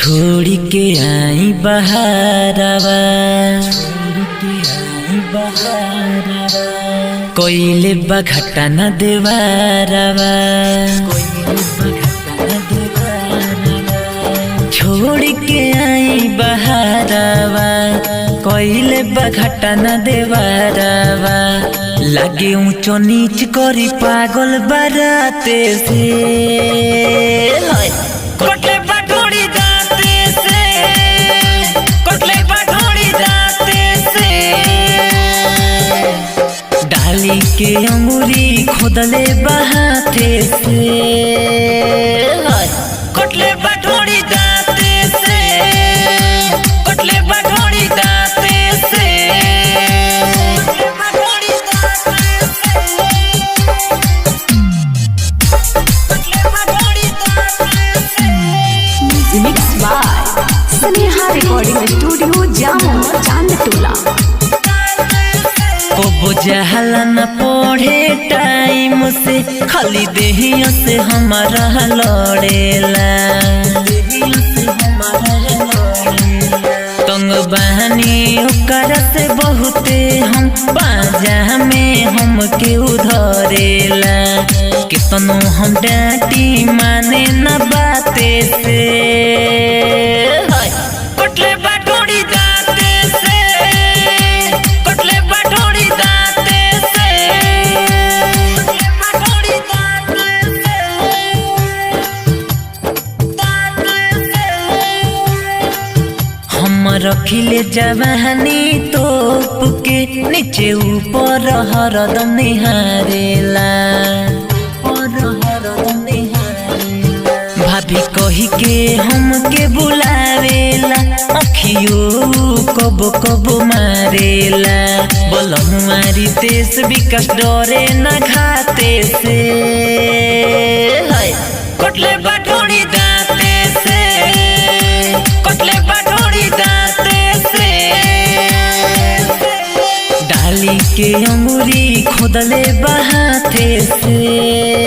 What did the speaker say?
छोड़ के आई बहारवा कोइले बघटा न देवारवा छोड़ के आई बहारवा कोइले बघटा न देवारवा लागे ऊंचो नीच करी पागल बराते से कोटले बाटोड़ी दाते से कोटले बाटोड़ी दाते से डाली के अंगूरी खोदले बहाते से कोटले बाटोड़ी दाते से कोटले बाटोड़ी दाते से Mixed by Sneha Recording Studio, Jammu, Chandtola। को जहला न पढ़े टाइम से खाली देहिया से हमारा लड़ेला तंग बहनी ओकर से बहुते हम बाजा में हम के उधरेला कितनो हम डांटी माने न बाते से कोटले बाटोड़ी दाते से कोटले बाटोड़ी दाते से बाटोड़ी दाते से हम रखिले जवानी तोप के नीचे ऊपर हरदम निहारेला भाभी कही के हमके बुलावेला अखियो कब कब मारेला बलमुआरी तेस विकास डरे न खाते से कोटले बाटोड़ी दाते से कोटले बाटोड़ी दाते से डाली के अंगूरी खोदले बहाते से